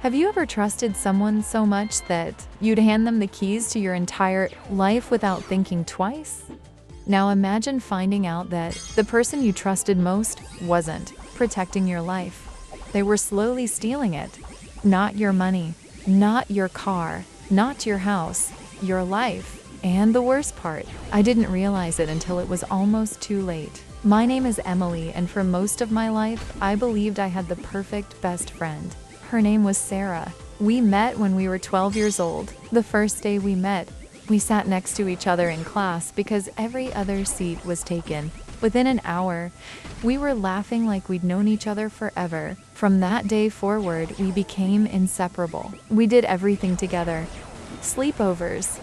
Have you ever trusted someone so much that you'd hand them the keys to your entire life without thinking twice? Now imagine finding out that the person you trusted most wasn't protecting your life. They were slowly stealing it. Not your money, not your car, not your house, your life. And the worst part, I didn't realize it until it was almost too late. My name is Emily, and for most of my life, I believed I had the perfect best friend. Her name was Sarah. We met when we were 12 years old. The first day we met, we sat next to each other in class because every other seat was taken. Within an hour, we were laughing like we'd known each other forever. From that day forward, we became inseparable. We did everything together. Sleepovers,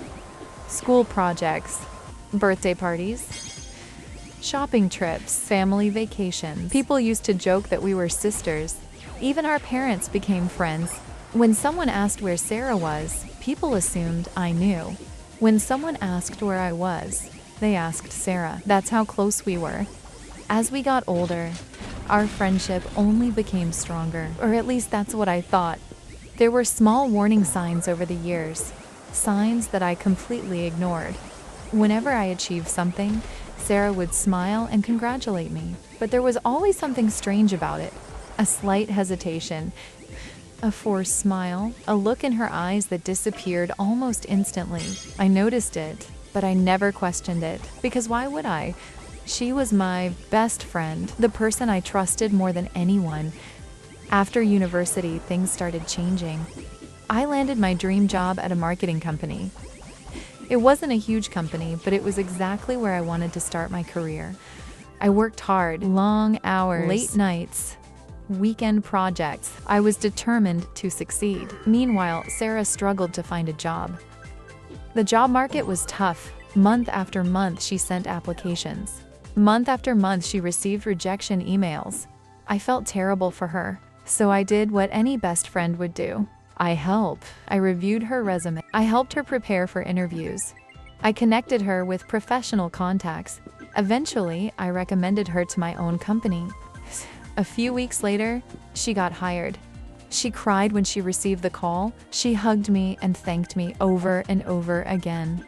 school projects, birthday parties, shopping trips, family vacations. People used to joke that we were sisters. Even our parents became friends. When someone asked where Sarah was, people assumed I knew. When someone asked where I was, they asked Sarah. That's how close we were. As we got older, our friendship only became stronger, or at least that's what I thought. There were small warning signs over the years, signs that I completely ignored. Whenever I achieved something, Sarah would smile and congratulate me, but there was always something strange about it. A slight hesitation, a forced smile, a look in her eyes that disappeared almost instantly. I noticed it, but I never questioned it, because why would I? She was my best friend, the person I trusted more than anyone. After university, things started changing. I landed my dream job at a marketing company. It wasn't a huge company, but it was exactly where I wanted to start my career. I worked hard, long hours, late nights, weekend projects. I was determined to succeed. Meanwhile, Sarah struggled to find a job. The job market was tough. Month after month, she sent applications. Month after month, she received rejection emails. I felt terrible for her, so I did what any best friend would do. I reviewed her resume. I helped her prepare for interviews. I connected her with professional contacts. Eventually, I recommended her to my own company. A few weeks later, she got hired. She cried when she received the call. She hugged me and thanked me over and over again.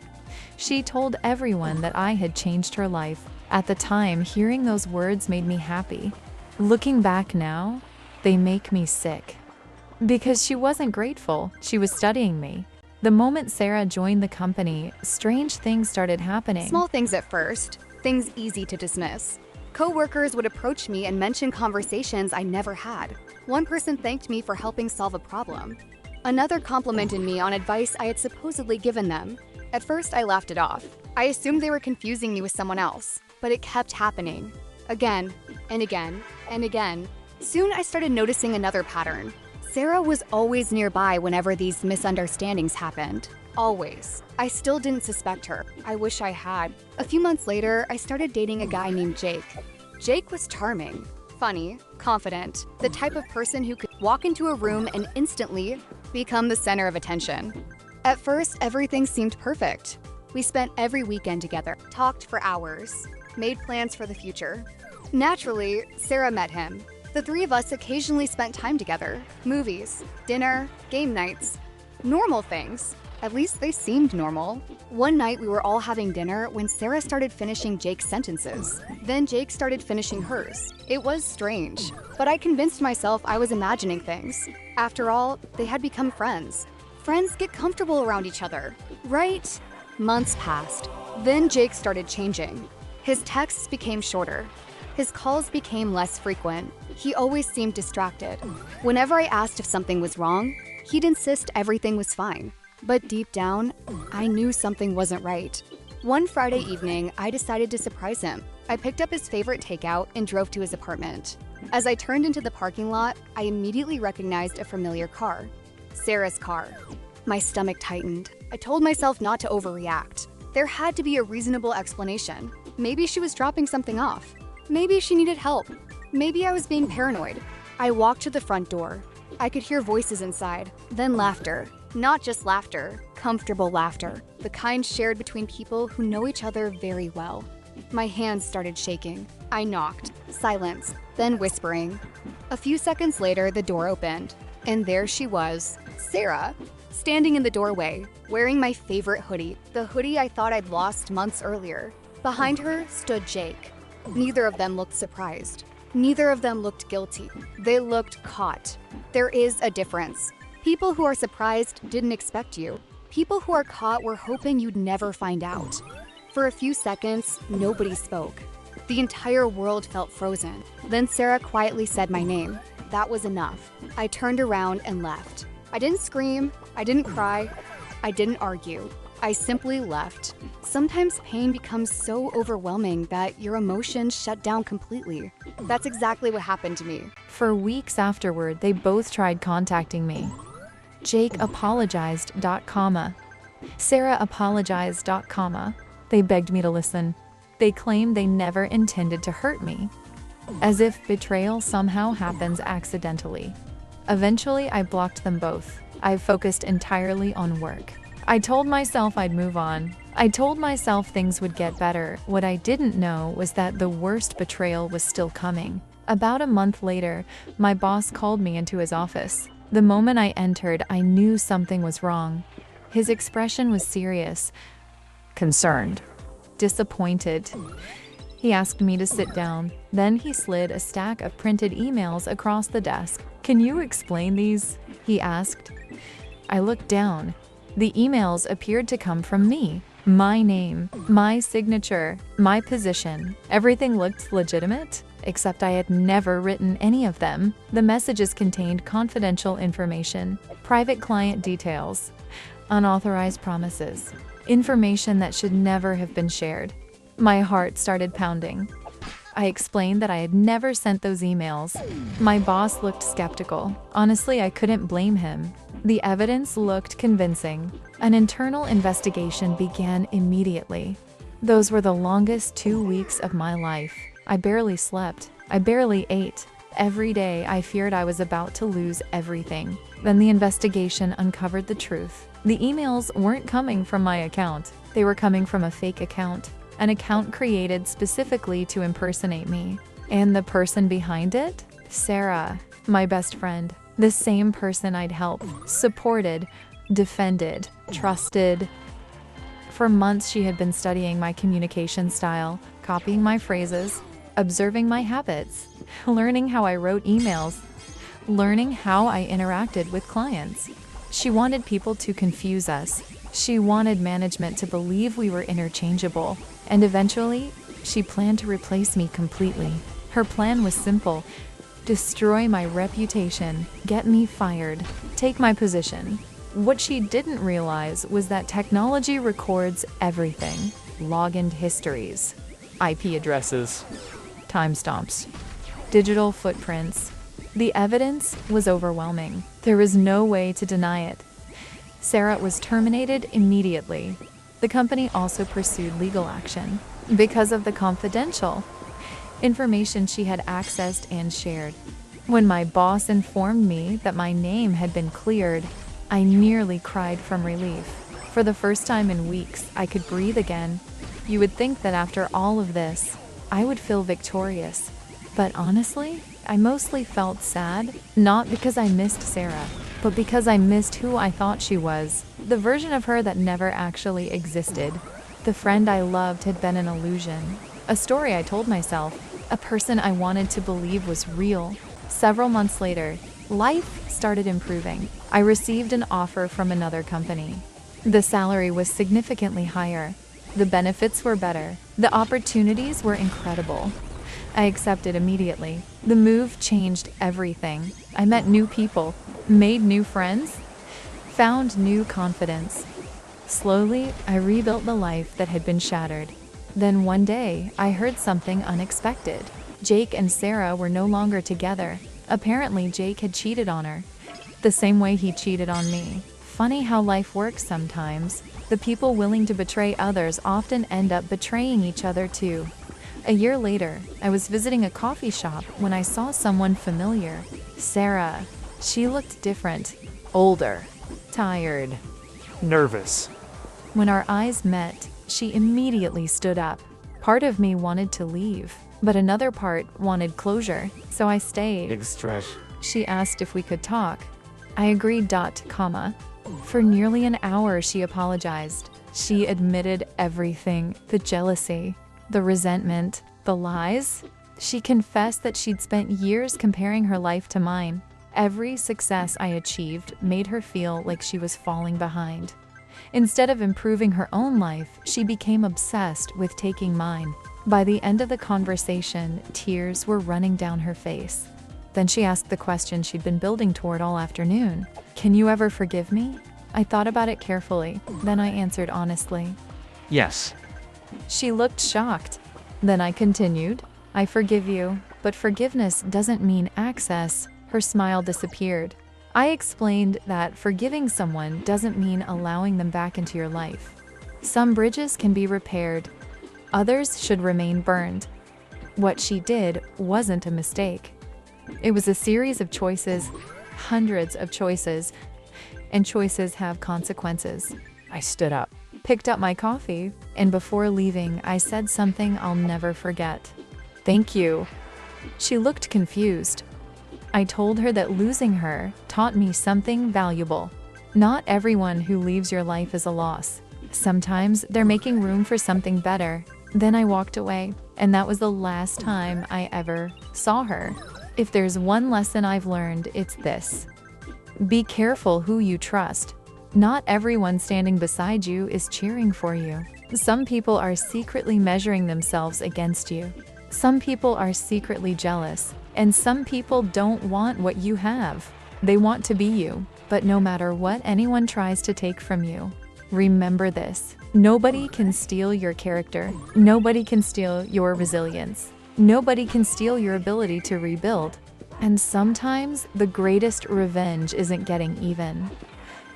She told everyone that I had changed her life. At the time, hearing those words made me happy. Looking back now, they make me sick. Because she wasn't grateful, she was studying me. The moment Sarah joined the company, strange things started happening. Small things at first, things easy to dismiss. Co-workers would approach me and mention conversations I never had. One person thanked me for helping solve a problem. Another complimented me on advice I had supposedly given them. At first, I laughed it off. I assumed they were confusing me with someone else, but it kept happening. Again, and again, and again. Soon, I started noticing another pattern. Sarah was always nearby whenever these misunderstandings happened. Always. I still didn't suspect her. I wish I had. A few months later, I started dating a guy named Jake. Jake was charming, funny, confident, the type of person who could walk into a room and instantly become the center of attention. At first, everything seemed perfect. We spent every weekend together, talked for hours, made plans for the future. Naturally, Sarah met him. The three of us occasionally spent time together. Movies, dinner, game nights. Normal things. At least they seemed normal. One night we were all having dinner when Sarah started finishing Jake's sentences. Then Jake started finishing hers. It was strange, but I convinced myself I was imagining things. After all, they had become friends. Friends get comfortable around each other, right? Months passed. Then Jake started changing. His texts became shorter. His calls became less frequent. He always seemed distracted. Whenever I asked if something was wrong, he'd insist everything was fine. But deep down, I knew something wasn't right. One Friday evening, I decided to surprise him. I picked up his favorite takeout and drove to his apartment. As I turned into the parking lot, I immediately recognized a familiar car. Sarah's car. My stomach tightened. I told myself not to overreact. There had to be a reasonable explanation. Maybe she was dropping something off. Maybe she needed help. Maybe I was being paranoid. I walked to the front door. I could hear voices inside, then laughter. Not just laughter, comfortable laughter, the kind shared between people who know each other very well. My hands started shaking. I knocked. Silence, then whispering. A few seconds later, the door opened. And there she was, Sarah, standing in the doorway, wearing my favorite hoodie, the hoodie I thought I'd lost months earlier. Behind her stood Jake. Neither of them looked surprised. Neither of them looked guilty. They looked caught. There is a difference. People who are surprised didn't expect you. People who are caught were hoping you'd never find out. For a few seconds, nobody spoke. The entire world felt frozen. Then Sarah quietly said my name. That was enough. I turned around and left. I didn't scream, I didn't cry, I didn't argue. I simply left. Sometimes pain becomes so overwhelming that your emotions shut down completely. That's exactly what happened to me. For weeks afterward, they both tried contacting me. Jake apologized, Sarah apologized, They begged me to listen. They claimed they never intended to hurt me, as if betrayal somehow happens accidentally. Eventually, I blocked them both. I focused entirely on work. I told myself I'd move on. I told myself things would get better. What I didn't know was that the worst betrayal was still coming. About a month later, my boss called me into his office. The moment I entered, I knew something was wrong. His expression was serious, concerned, disappointed. He asked me to sit down. Then he slid a stack of printed emails across the desk. "Can you explain these?" he asked. I looked down. The emails appeared to come from me. My name, my signature, my position. Everything looked legitimate, except I had never written any of them. The messages contained confidential information, private client details, unauthorized promises, information that should never have been shared. My heart started pounding. I explained that I had never sent those emails. My boss looked skeptical. Honestly, I couldn't blame him. The evidence looked convincing. An internal investigation began immediately. Those were the longest 2 weeks of my life. I barely slept. I barely ate. Every day, I feared I was about to lose everything. Then the investigation uncovered the truth. The emails weren't coming from my account. They were coming from a fake account. An account created specifically to impersonate me. And the person behind it? Sarah, my best friend. The same person I'd helped, supported, defended, trusted. For months, she had been studying my communication style, copying my phrases, observing my habits, learning how I wrote emails, learning how I interacted with clients. She wanted people to confuse us. She wanted management to believe we were interchangeable. And eventually, she planned to replace me completely. Her plan was simple: destroy my reputation, get me fired, take my position. What she didn't realize was that technology records everything. Login histories, IP addresses, timestamps, digital footprints. The evidence was overwhelming. There was no way to deny it. Sarah was terminated immediately. The company also pursued legal action because of the confidential information she had accessed and shared. When my boss informed me that my name had been cleared, I nearly cried from relief. For the first time in weeks, I could breathe again. You would think that after all of this, I would feel victorious. But honestly, I mostly felt sad, not because I missed Sarah, but because I missed who I thought she was, the version of her that never actually existed. The friend I loved had been an illusion, a story I told myself, a person I wanted to believe was real. Several months later, life started improving. I received an offer from another company. The salary was significantly higher. The benefits were better. The opportunities were incredible. I accepted immediately. The move changed everything. I met new people, made new friends, found new confidence. Slowly, I rebuilt the life that had been shattered. Then one day, I heard something unexpected. Jake and Sarah were no longer together. Apparently, Jake had cheated on her, the same way he cheated on me. Funny how life works sometimes. The people willing to betray others often end up betraying each other too. A year later, I was visiting a coffee shop when I saw someone familiar. Sarah. She looked different, older, tired, nervous. When our eyes met, she immediately stood up. Part of me wanted to leave, but another part wanted closure, so I stayed. Big stretch. She asked if we could talk. I agreed. For nearly an hour, she apologized. She admitted everything: the jealousy, the resentment, the lies. She confessed that she'd spent years comparing her life to mine. Every success I achieved made her feel like she was falling behind. Instead of improving her own life, she became obsessed with taking mine. By the end of the conversation, tears were running down her face. Then she asked the question she'd been building toward all afternoon. Can you ever forgive me? I thought about it carefully. Then I answered honestly. Yes. She looked shocked. Then I continued. I forgive you, but forgiveness doesn't mean access. Her smile disappeared. I explained that forgiving someone doesn't mean allowing them back into your life. Some bridges can be repaired. Others should remain burned. What she did wasn't a mistake. It was a series of choices, hundreds of choices, and choices have consequences. I stood up, picked up my coffee, and before leaving, I said something I'll never forget. Thank you. She looked confused. I told her that losing her taught me something valuable. Not everyone who leaves your life is a loss. Sometimes they're making room for something better. Then I walked away, and that was the last time I ever saw her. If there's one lesson I've learned, it's this. Be careful who you trust. Not everyone standing beside you is cheering for you. Some people are secretly measuring themselves against you. Some people are secretly jealous, and some people don't want what you have. They want to be you, but no matter what anyone tries to take from you, remember this. Nobody can steal your character. Nobody can steal your resilience. Nobody can steal your ability to rebuild. And sometimes the greatest revenge isn't getting even.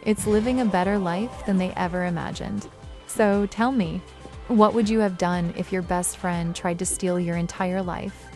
It's living a better life than they ever imagined. So tell me, what would you have done if your best friend tried to steal your entire life?